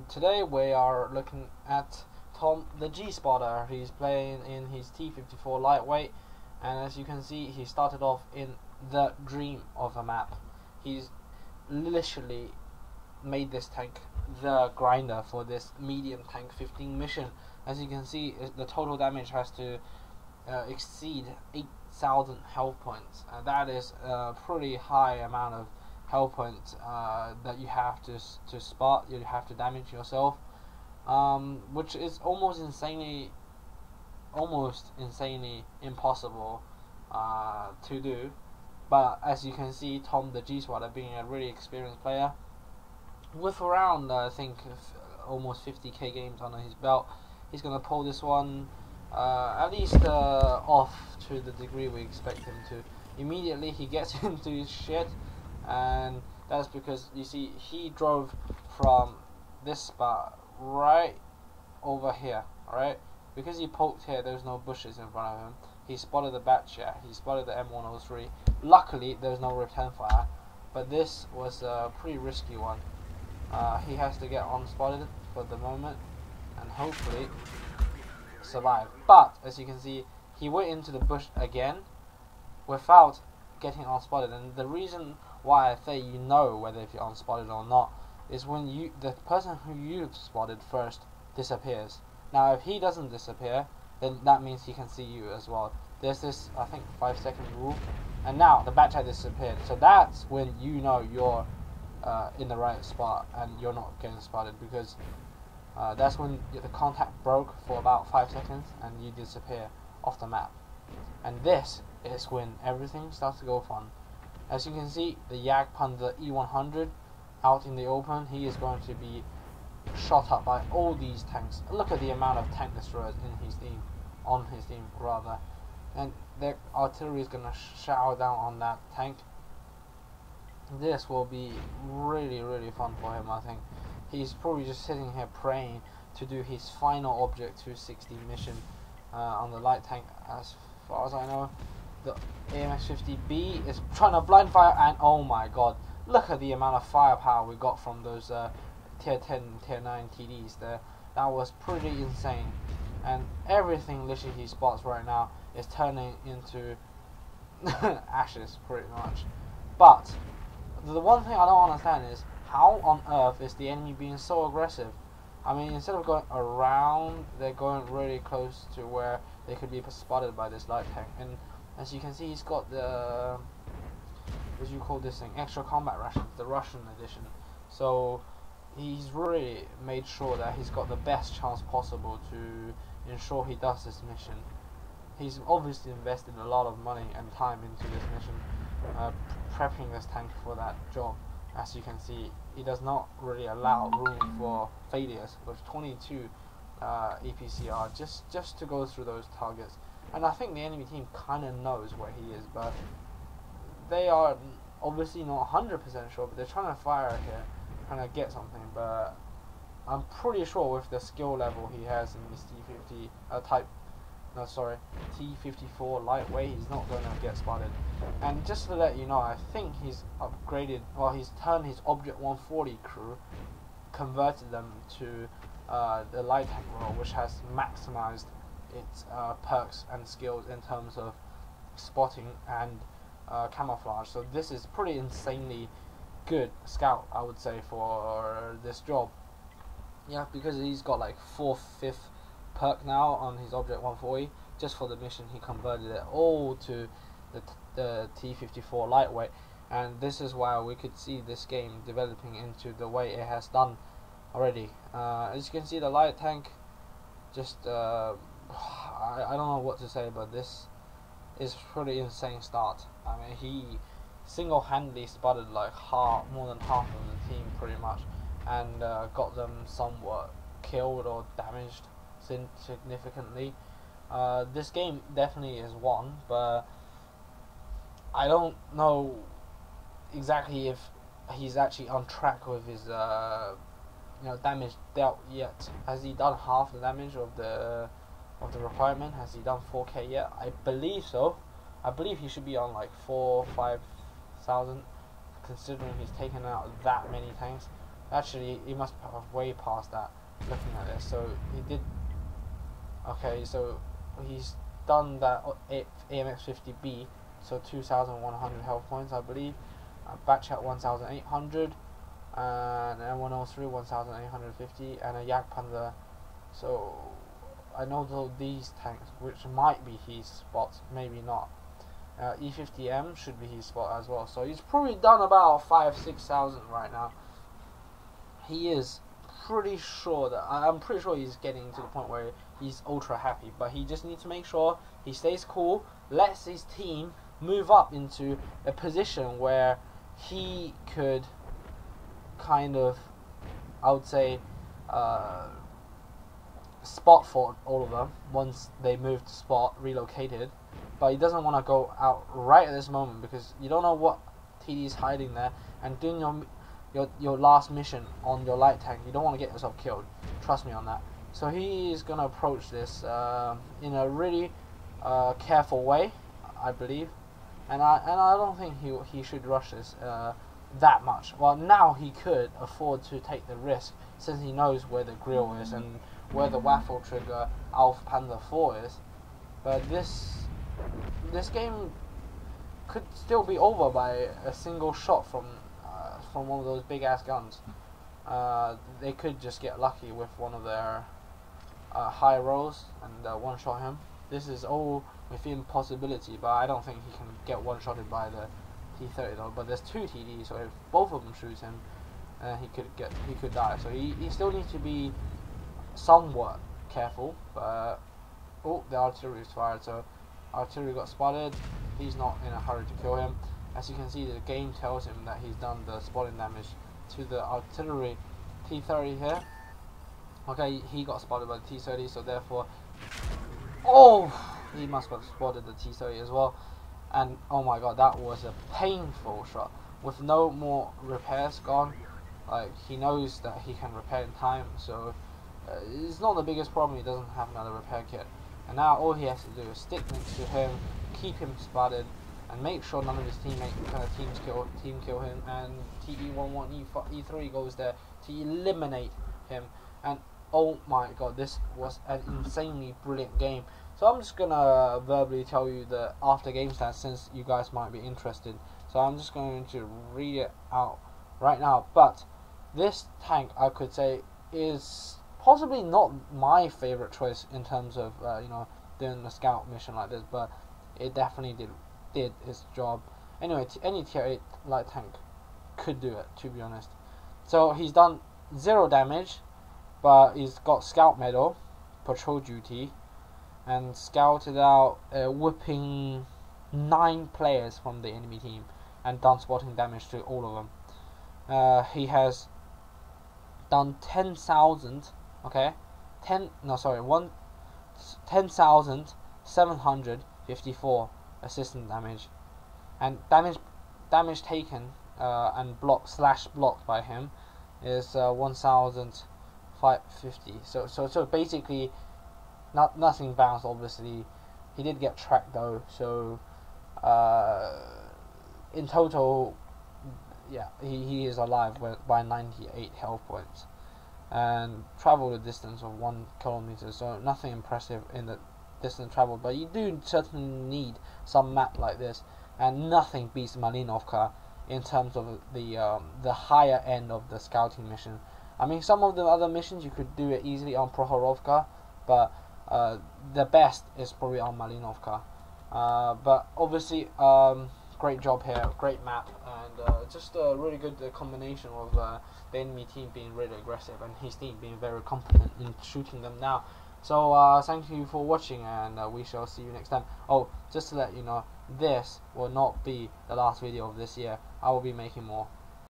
Today we are looking at Tom the G-Spotter. He's playing in his T-54 lightweight, and as you can see, he started off in the dream of a map. He's literally made this tank the grinder for this medium tank 15 mission. As you can see, the total damage has to exceed 8,000 health points, and that is a pretty high amount of health points that you have to spot. You have to damage yourself, which is almost insanely impossible to do. But as you can see, Tom the G-Spotter, being a really experienced player with around I think almost 50k games under his belt, he's gonna pull this one at least off to the degree we expect him to. Immediately he gets into his shit, and that's because you see he drove from this spot right over here, alright? Because he poked here, there's no bushes in front of him. He spotted the Batchat, he spotted the M103. Luckily there's no return fire, but this was a pretty risky one. He has to get unspotted for the moment and hopefully survive. But as you can see, he went into the bush again without getting unspotted, and the reason why I say you know whether if you're unspotted or not is when the person who you've spotted first disappears. Now if he doesn't disappear, then that means he can see you as well. There's this, I think, 5-second rule, and now the Batchat disappeared, so that's when you know you're in the right spot and you're not getting spotted, because that's when the contact broke for about 5 seconds and you disappear off the map. And this is when everything starts to go fun. As you can see, the Jagdpanther the E100 out in the open, he is going to be shot up by all these tanks. Look at the amount of tank destroyers in his team, on his team rather, and the artillery is going to shower down on that tank. This will be really fun for him. I think he's probably just sitting here praying to do his final Object 260 mission on the light tank. As far as I know, the AMX-50B is trying to blind fire, and oh my god, look at the amount of firepower we got from those tier 10 and tier 9 TDs there. That was pretty insane, and everything literally he spots right now is turning into ashes pretty much. But the one thing I don't understand is how on earth is the enemy being so aggressive? I mean, instead of going around, they're going really close to where they could be spotted by this light tank. And as you can see, he's got the, what do you call this thing, extra combat rations, the Russian edition. So he's really made sure that he's got the best chance possible to ensure he does this mission. He's obviously invested a lot of money and time into this mission, prepping this tank for that job. As you can see, he does not really allow room for failures with 22 EPCR just to go through those targets. And I think the enemy team kind of knows where he is, but they are obviously not 100% sure, but they're trying to fire here, trying to get something. But I'm pretty sure with the skill level he has in this T-54 lightweight, he's not going to get spotted. And just to let you know, I think he's upgraded, well, he's turned his Object 140 crew, converted them to the light tank role, which has maximized its perks and skills in terms of spotting and camouflage. So this is pretty insanely good scout, I would say, for this job. Yeah, because he's got like 4th, 5th perk now on his Object 140. Just for the mission, he converted it all to the T-54 lightweight, and this is why we could see this game developing into the way it has done already. As you can see, the light tank just I don't know what to say, but this is pretty insane start. I mean, he single-handedly spotted like more than half of the team pretty much, and got them somewhat killed or damaged significantly. This game definitely is won, but I don't know exactly if he's actually on track with his damage dealt yet. Has he done half the damage of the requirement? Has he done 4k yet? I believe so. I believe he should be on like 4,000 or 5,000, considering he's taken out that many tanks. Actually, he must have way past that. Looking at this, so he did. Okay, so he's done that AMX50B, so 2,100 health points, I believe. Batch at 1,800, and M103 1,850, and a Yak Panda. So I know though these tanks, which might be his spots, maybe not. E50M should be his spot as well. So he's probably done about 5,000-6,000 right now. He is pretty sure that I'm pretty sure he's getting to the point where he's ultra happy, but he just needs to make sure he stays cool, lets his team move up into a position where he could kind of, I would say, spot for all of them once they move to spot, relocated. But he doesn't want to go out right at this moment because you don't know what TD is hiding there, and doing your last mission on your light tank, you don't want to get yourself killed. Trust me on that. So he is gonna approach this in a really careful way, I believe, and I don't think he should rush this that much. Well, now he could afford to take the risk since he knows where the grill is and where the waffle trigger Alpha Panda 4 is. But this game could still be over by a single shot from one of those big ass guns. They could just get lucky with one of their high rolls and one shot him. This is all within possibility, but I don't think he can get one shotted by the T-30 though. But there's two TDs, so if both of them shoots him, he could die. So he still needs to be somewhat careful. But oh, the artillery is fired, so artillery got spotted. He's not in a hurry to kill him. As you can see, the game tells him that he's done the spotting damage to the artillery T-30 here. Okay, he got spotted by the T-30, so therefore, oh, he must have spotted the T-30 as well. And oh my god, that was a painful shot. With no more repairs gone, like he knows that he can repair in time, so it's not the biggest problem. He doesn't have another repair kit, and now all he has to do is stick next to him, keep him spotted, and make sure none of his teams kill him. And TE11 E3 goes there to eliminate him. And oh my god, this was an insanely brilliant game. So I'm just gonna verbally tell you the after game stats since you guys might be interested. So I'm just going to read it out right now. But this tank, I could say, is possibly not my favorite choice in terms of doing a scout mission like this, but it definitely did its job. Anyway, any tier 8 light tank could do it, to be honest. So he's done 0 damage, but he's got scout medal, patrol duty, and scouted out a whooping 9 players from the enemy team and done spotting damage to all of them. He has done 10,000, okay, 10,754 assistant damage, and damage taken and blocked by him is 1,550. So basically, nothing bounced. Obviously, he did get tracked though. So in total, yeah, he is alive by 98 health points and traveled a distance of 1 kilometer. So nothing impressive in the distance traveled, but you do certainly need some map like this, and nothing beats Malinovka in terms of the higher end of the scouting mission. I mean, some of the other missions you could do it easily on Prohorovka, but the best is probably on Malinovka. But obviously, great job here, great map, and just a really good combination of the enemy team being really aggressive and his team being very competent in shooting them now. So thank you for watching, and we shall see you next time. Oh, just to let you know, this will not be the last video of this year. I will be making more.